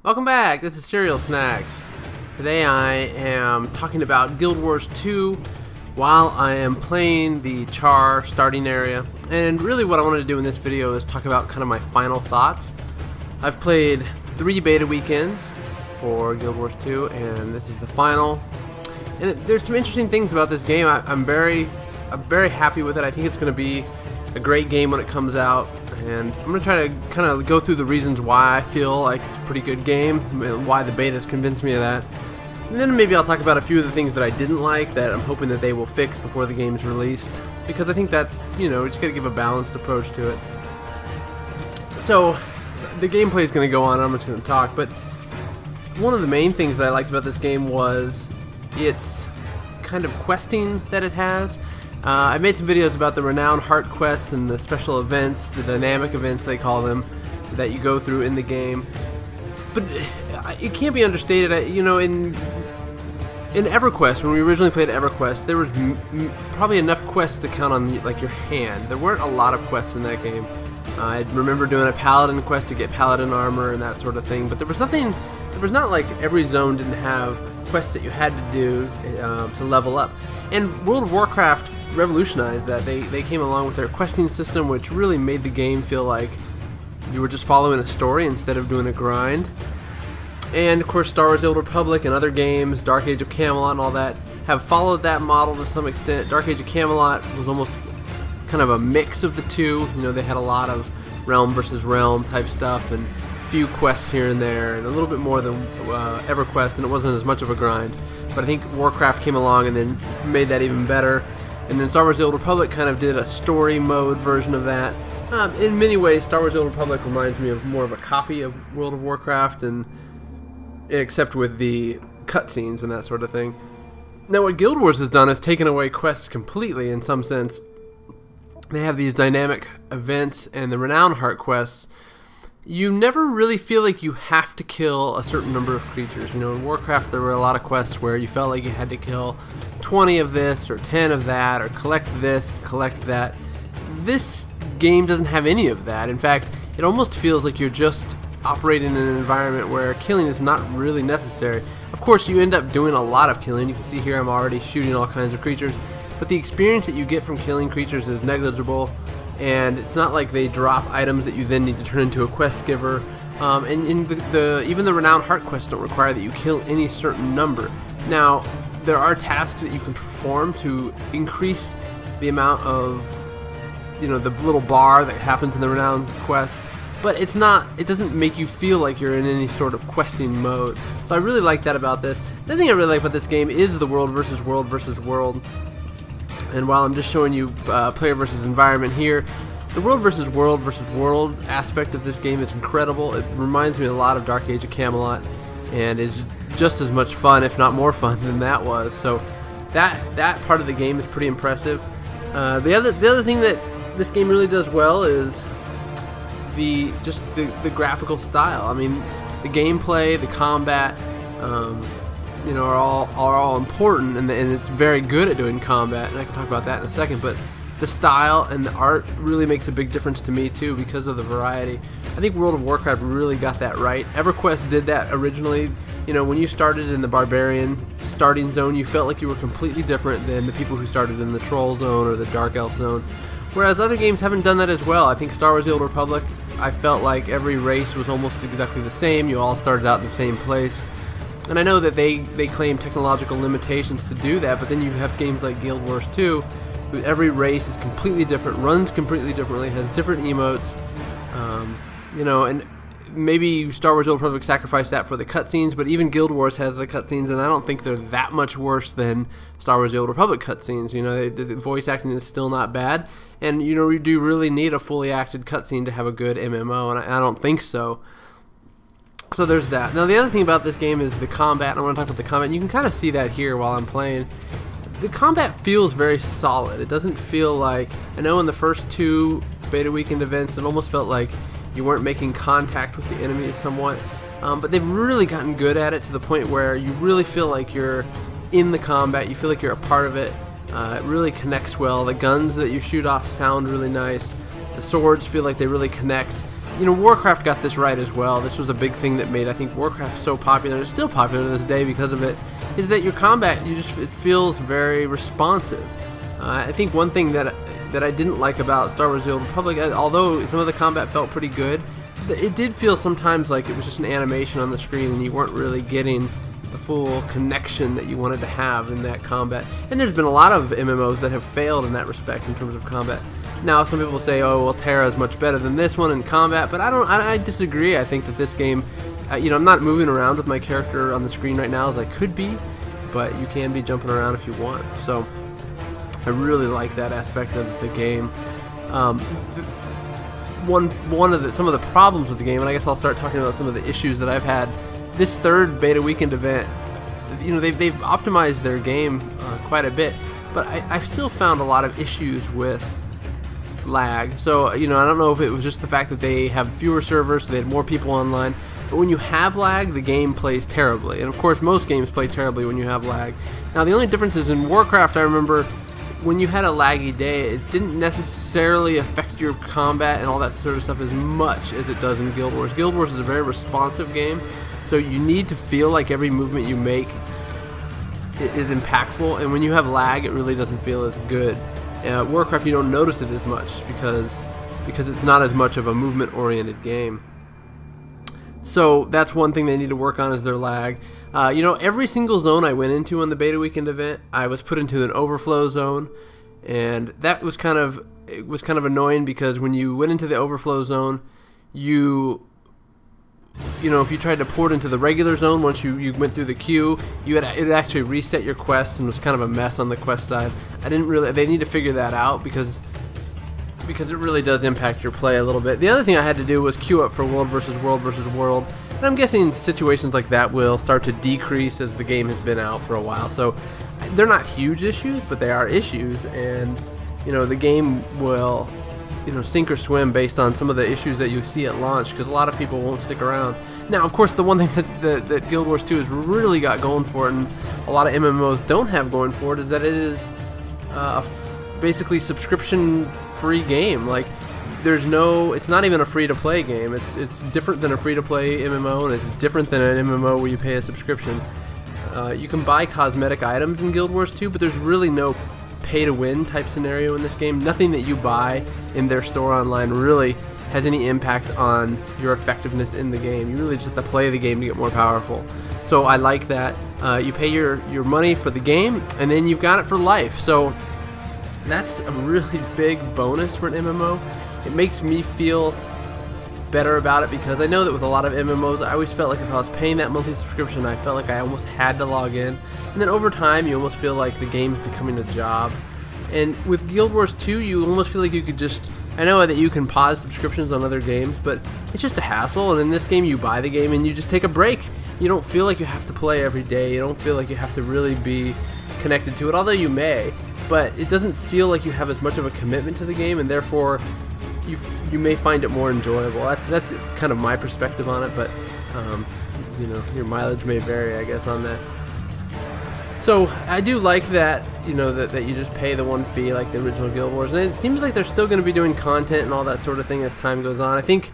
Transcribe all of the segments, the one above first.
Welcome back, this is CerealSnax. Today I am talking about Guild Wars 2 while I am playing the Char starting area. And really what I wanted to do in this video is talk about kind of my final thoughts. I've played 3 beta weekends for Guild Wars 2 and this is the final. And there's some interesting things about this game. I'm very happy with it. I think it's going to be a great game when it comes out, and I'm going to try to kind of go through the reasons why I feel like it's a pretty good game, and why the betas convinced me of that. And then maybe I'll talk about a few of the things that I didn't like that I'm hoping that they will fix before the game's released, because I think that's, you know, just got to give a balanced approach to it. So the gameplay is going to go on, I'm just going to talk, but one of the main things that I liked about this game was its kind of questing that it has. I made some videos about the renowned heart quests and the special events, the dynamic events they call them, that you go through in the game. But it can't be understated. You know, in EverQuest, when we originally played EverQuest, there was probably enough quests to count on like your hand. There weren't a lot of quests in that game. I remember doing a paladin quest to get paladin armor and that sort of thing. But there was nothing. There was not like every zone didn't have quests that you had to do to level up. And World of Warcraft revolutionized that. They came along with their questing system, which really made the game feel like you were just following a story instead of doing a grind. And of course Star Wars: The Old Republic and other games, Dark Age of Camelot and all that, have followed that model to some extent. Dark Age of Camelot was almost kind of a mix of the two. You know, they had a lot of realm versus realm type stuff and a few quests here and there, and a little bit more than EverQuest, and it wasn't as much of a grind. But I think Warcraft came along and then made that even better. And then Star Wars: The Old Republic kind of did a story mode version of that. In many ways, Star Wars: The Old Republic reminds me of more of a copy of World of Warcraft, and except with the cutscenes and that sort of thing. Now, what Guild Wars has done is taken away quests completely in some sense. They have these dynamic events and the renowned heart quests. You never really feel like you have to kill a certain number of creatures. You know, in Warcraft there were a lot of quests where you felt like you had to kill 20 of this or 10 of that, or collect this, collect that. This game doesn't have any of that. In fact, it almost feels like you're just operating in an environment where killing is not really necessary. Of course, you end up doing a lot of killing. You can see here I'm already shooting all kinds of creatures, but the experience that you get from killing creatures is negligible. And it's not like they drop items that you then need to turn into a quest giver. And in even the renowned heart quests don't require that you kill any certain number. Now, there are tasks that you can perform to increase the amount of, you know, the little bar that happens in the renowned quests, but it's not. It doesn't make you feel like you're in any sort of questing mode. So I really like that about this. The thing I really like about this game is the world versus world versus world. And while I'm just showing you player versus environment here, the world versus world aspect of this game is incredible. It reminds me a lot of Dark Age of Camelot, and is just as much fun, if not more fun, than that was. So that part of the game is pretty impressive. The other thing that this game really does well is the graphical style. I mean, the gameplay, the combat, you know, are all important, and it's very good at doing combat, and I can talk about that in a second. But the style and the art really makes a big difference to me too, because of the variety. I think World of Warcraft really got that right. EverQuest did that originally. You know, when you started in the Barbarian starting zone, you felt like you were completely different than the people who started in the Troll zone or the Dark Elf zone. Whereas other games haven't done that as well. I think Star Wars: The Old Republic, I felt like every race was almost exactly the same. You all started out in the same place. And I know that they claim technological limitations to do that, but then you have games like Guild Wars 2, who every race is completely different, runs completely differently, has different emotes, you know, and maybe Star Wars: The Old Republic sacrificed that for the cutscenes, but even Guild Wars has the cutscenes, and I don't think they're that much worse than Star Wars: The Old Republic cutscenes. You know, the voice acting is still not bad, and you know, you do really need a fully acted cutscene to have a good MMO, and I don't think so. So there's that. Now the other thing about this game is the combat, and I want to talk about the combat, and you can kind of see that here while I'm playing. The combat feels very solid. It doesn't feel like, I know in the first 2 beta weekend events it almost felt like you weren't making contact with the enemies somewhat, but they've really gotten good at it to the point where you really feel like you're in the combat, you feel like you're a part of it. It really connects well. The guns that you shoot off sound really nice. The swords feel like they really connect. you know, Warcraft got this right as well. This was a big thing that made, I think, Warcraft so popular. It's still popular to this day because of it. Is that your combat? It feels very responsive. I think one thing that I didn't like about Star Wars: The Old Republic, although some of the combat felt pretty good, it did feel sometimes like it was just an animation on the screen, and you weren't really getting the full connection that you wanted to have in that combat. And there's been a lot of MMOs that have failed in that respect in terms of combat. Now, some people say, oh, well, Terra is much better than this one in combat, but I disagree. I think that this game, you know, I'm not moving around with my character on the screen right now as I could be, but you can be jumping around if you want. So I really like that aspect of the game. Some of the problems with the game, and I guess I'll start talking about some of the issues that I've had. This third beta weekend event, you know, they've optimized their game quite a bit, but I've still found a lot of issues with lag. So, you know, I don't know if it was just the fact that they have fewer servers, so they had more people online, but when you have lag, the game plays terribly. And of course, most games play terribly when you have lag. Now, the only difference is in Warcraft, I remember when you had a laggy day, it didn't necessarily affect your combat and all that sort of stuff as much as it does in Guild Wars. Guild Wars is a very responsive game, so you need to feel like every movement you make is impactful, and when you have lag, it really doesn't feel as good. Warcraft, you don't notice it as much because it's not as much of a movement-oriented game. So that's one thing they need to work on, is their lag. You know, every single zone I went into on the beta weekend event, I was put into an overflow zone, and that was kind of annoying, because when you went into the overflow zone, you know, if you tried to port into the regular zone, once you went through the queue, it actually reset your quests, and was kind of a mess on the quest side. They need to figure that out, because it really does impact your play a little bit. The other thing I had to do was queue up for world versus world versus world, and I'm guessing situations like that will start to decrease as the game has been out for a while. So they're not huge issues, but they are issues, and you know, the game will, you know, sink or swim based on some of the issues that you see at launch, because a lot of people won't stick around. Now, of course, the one thing that Guild Wars 2 has really got going for it, and a lot of MMOs don't have going for it, is that it is basically subscription-free game. Like, it's not even a free-to-play game. It's different than a free-to-play MMO, and it's different than an MMO where you pay a subscription. You can buy cosmetic items in Guild Wars 2, but there's really no pay-to-win type scenario in this game. Nothing that you buy in their store online really has any impact on your effectiveness in the game. You really just have to play the game to get more powerful. So I like that. You pay your money for the game, and then you've got it for life. So that's a really big bonus for an MMO. It makes me feel better about it, because I know that with a lot of MMOs, I always felt like if I was paying that monthly subscription, I felt like I almost had to log in, and then over time you almost feel like the game's becoming a job. And with Guild Wars 2, you almost feel like you could just, I know that you can pause subscriptions on other games, but it's just a hassle, and in this game you buy the game and you just take a break. You don't feel like you have to play every day, you don't feel like you have to really be connected to it, although you may, but it doesn't feel like you have as much of a commitment to the game, and therefore you may find it more enjoyable. That's kind of my perspective on it, but you know, your mileage may vary, I guess, on that. So I do like that, you know, that you just pay the one fee like the original Guild Wars, and it seems like they're still going to be doing content and all that sort of thing as time goes on. I think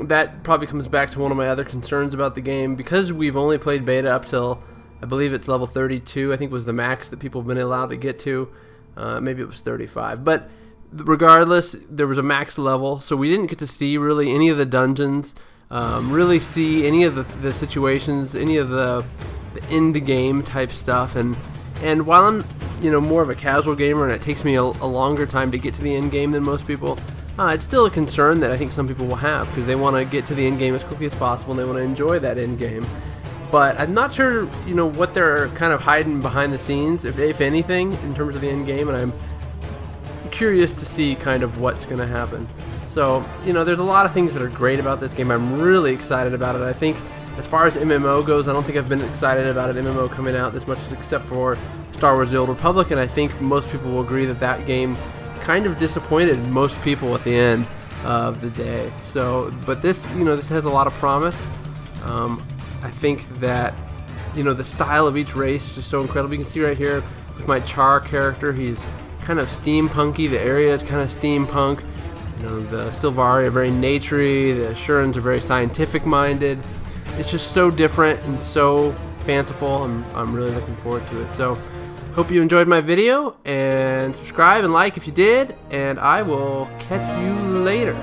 that probably comes back to one of my other concerns about the game, because we've only played beta up till, I believe it's level 32, I think was the max that people have been allowed to get to. Maybe it was 35, but regardless, there was a max level, so we didn't get to see really any of the dungeons, really see any of the situations, any of the end game type stuff. And while I'm, you know, more of a casual gamer, and it takes me a longer time to get to the end game than most people, it's still a concern that I think some people will have, because they want to get to the end game as quickly as possible and they want to enjoy that end game. But I'm not sure, you know, what they're kind of hiding behind the scenes, if anything, in terms of the end game, and I'm curious to see kind of what's going to happen. So, you know, there's a lot of things that are great about this game. I'm really excited about it. I think as far as MMO goes, I don't think I've been excited about an MMO coming out this much, except for Star Wars: The Old Republic, and I think most people will agree that that game kind of disappointed most people at the end of the day. So, but this, you know, this has a lot of promise. I think that, you know, the style of each race is just so incredible. You can see right here with my Char character, he's kind of steampunky. The area is kind of steampunk. You know, the Silvari are very naturey, the Shurins are very scientific minded. It's just so different and so fanciful. I'm really looking forward to it. So hope you enjoyed my video, and subscribe and like if you did, and I will catch you later.